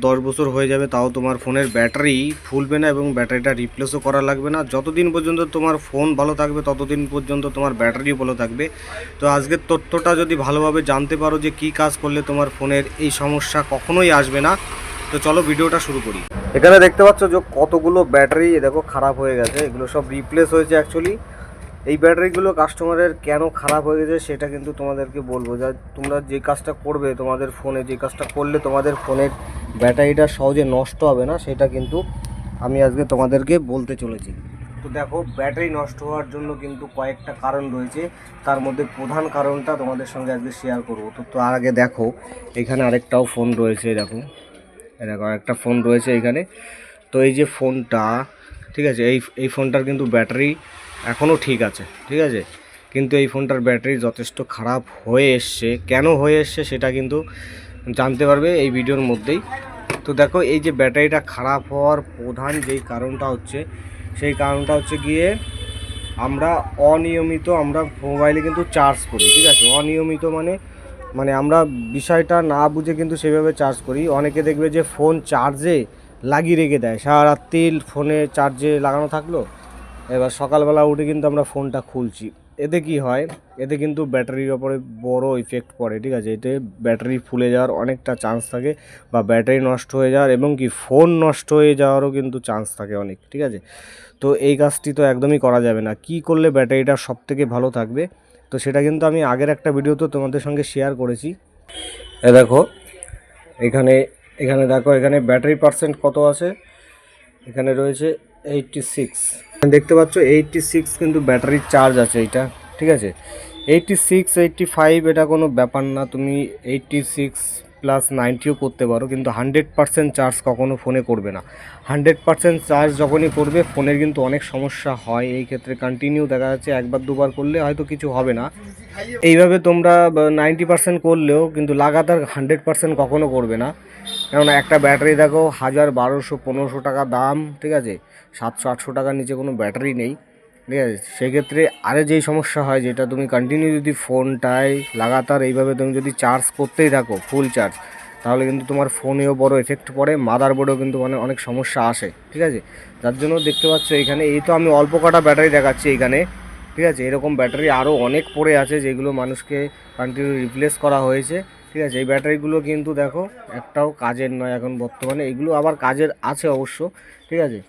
10 বছর হয়ে যাবে তাও তোমার ফোনের ব্যাটারি ফুলবে না এবং ব্যাটারিটা রিপ্লেসও করা লাগবে না। যতদিন পর্যন্ত তোমার ফোন ভালো থাকবে ততদিন পর্যন্ত তোমার ব্যাটারিও ভালো থাকবে। তো আজকের তথ্যটা যদি ভালোভাবে জানতে পারো যে কী কাজ করলে তোমার ফোনের এই সমস্যা কখনোই আসবে না, তো চলো ভিডিওটা শুরু করি। এখানে দেখতে পাচ্ছ যে কতগুলো ব্যাটারি দেখো খারাপ হয়ে গেছে, এগুলো সব রিপ্লেস হয়েছে অ্যাকচুয়ালি। এই ব্যাটারিগুলো কাস্টমারের কেন খারাপ হয়ে গেছে সেটা কিন্তু তোমাদেরকে বলবো। যা তোমরা যে কাজটা করবে তোমাদের ফোনে, যে কাজটা করলে তোমাদের ফোনের ব্যাটারিটা সহজে নষ্ট হবে না, সেটা কিন্তু আমি আজকে তোমাদেরকে বলতে চলেছি। তো দেখো, ব্যাটারি নষ্ট হওয়ার জন্য কিন্তু কয়েকটা কারণ রয়েছে, তার মধ্যে প্রধান কারণটা তোমাদের সঙ্গে আজকে শেয়ার করবো। তো তার আগে দেখো, এখানে আরেকটাও ফোন রয়েছে, দেখো আরেকটা ফোন রয়েছে এখানে। তো এই যে ফোনটা, ঠিক আছে, এই ফোনটার কিন্তু ব্যাটারি এখনও ঠিক আছে, ঠিক আছে, কিন্তু এই ফোনটার ব্যাটারি যথেষ্ট খারাপ হয়ে এসছে। কেন হয়ে এসছে সেটা কিন্তু জানতে পারবে এই ভিডিওর মধ্যেই। তো দেখো, এই যে ব্যাটারিটা খারাপ হওয়ার প্রধান যেই কারণটা হচ্ছে, সেই কারণটা হচ্ছে গিয়ে আমরা অনিয়মিত আমরা মোবাইলে কিন্তু চার্জ করি, ঠিক আছে। অনিয়মিত মানে আমরা বিষয়টা না বুঝে কিন্তু সেভাবে চার্জ করি। অনেকে দেখবে যে ফোন চার্জে লাগিয়ে রেখে দেয়, সারা রাত্রি ফোনে চার্জে লাগানো থাকলো, এবার সকালবেলা উঠে কিন্তু আমরা ফোনটা খুলছি। এতে কি হয়, এতে কিন্তু ব্যাটারির ওপরে বড় ইফেক্ট পড়ে, ঠিক আছে। এতে ব্যাটারি ফুলে যাওয়ার অনেকটা চান্স থাকে, বা ব্যাটারি নষ্ট হয়ে যাওয়ার এবং কি ফোন নষ্ট হয়ে যাওয়ারও কিন্তু চান্স থাকে অনেক, ঠিক আছে। তো এই কাজটি তো একদমই করা যাবে না। কি করলে ব্যাটারিটা সবথেকে ভালো থাকবে, তো সেটা কিন্তু আমি আগের একটা ভিডিওতে তোমাদের সঙ্গে শেয়ার করেছি। দেখো এখানে এখানে দেখো, এখানে ব্যাটারি পার্সেন্ট কত আছে, এখানে রয়েছে 86। দেখতে পাচ্ছ 86 কিন্তু ব্যাটারির চার্জ আছে এইটা, ঠিক আছে। 86 85 এটা কোনো ব্যাপার না, তুমি 86 প্লাস 90ও করতে পারো, কিন্তু 100% চার্জ কখনো ফোনে করবে না। 100% চার্জ যখনই করবে ফোনের কিন্তু অনেক সমস্যা হয়। এই ক্ষেত্রে কন্টিনিউ দেখা যাচ্ছে একবার দুবার করলে হয়তো কিছু হবে না, এইভাবে তোমরা 90% করলেও কিন্তু লাগাতার 100% কখনো করবে না। কেননা একটা ব্যাটারি দেখো 1000 1200 1500 টাকা দাম, ঠিক আছে, 700 800 টাকার নিচে কোনো ব্যাটারি নেই, ঠিক আছে। সেক্ষেত্রে আরে যেই সমস্যা হয়, যেটা তুমি কন্টিনিউ যদি ফোনটায় লাগাতার এইভাবে তুমি যদি চার্জ করতেই থাকো ফুল চার্জ, তাহলে কিন্তু তোমার ফোনেও বড় এফেক্ট পড়ে, মাদারবোর্ডেও কিন্তু অনেক সমস্যা আসে, ঠিক আছে। যার জন্য দেখতে পাচ্ছ এখানে, এই তো আমি অল্প কটা ব্যাটারি দেখাচ্ছি এইখানে, ঠিক আছে। এরকম ব্যাটারি আরও অনেক পড়ে আছে যেগুলো মানুষকে কন্টিনিউ রিপ্লেস করা হয়েছে, ঠিক আছে। এই ব্যাটারিগুলো কিন্তু দেখো একটাও কাজের নয় এখন বর্তমানে, এগুলো আবার কাজের আছে অবশ্য, ঠিক আছে।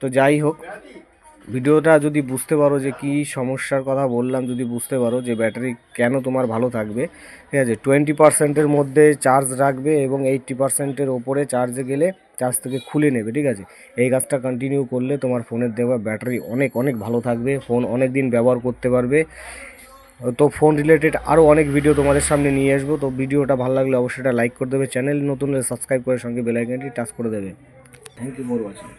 তো যাই হোক, ভিডিওটা যদি বুঝতে পারো যে কী সমস্যার কথা বললাম, যদি বুঝতে পারো যে ব্যাটারি কেন তোমার ভালো থাকবে, ঠিক আছে, 20%-এর মধ্যে চার্জ রাখবে এবং 80%-এর ওপরে চার্জে গেলে চার্জ থেকে খুলে নেবে, ঠিক আছে। এই কাজটা কন্টিনিউ করলে তোমার ফোনের দেওয়া ব্যাটারি অনেক অনেক ভালো থাকবে, ফোন অনেক দিন ব্যবহার করতে পারবে। তো ফোন রিলেটেড আরও অনেক ভিডিও তোমাদের সামনে নিয়ে আসবো। তো ভিডিওটা ভালো লাগলে অবশ্যই এটা লাইক করে দেবে, চ্যানেল নতুন হলে সাবস্ক্রাইব করে সঙ্গে বেল আইকনটি টাচ করে দেবে। Thank you for watching.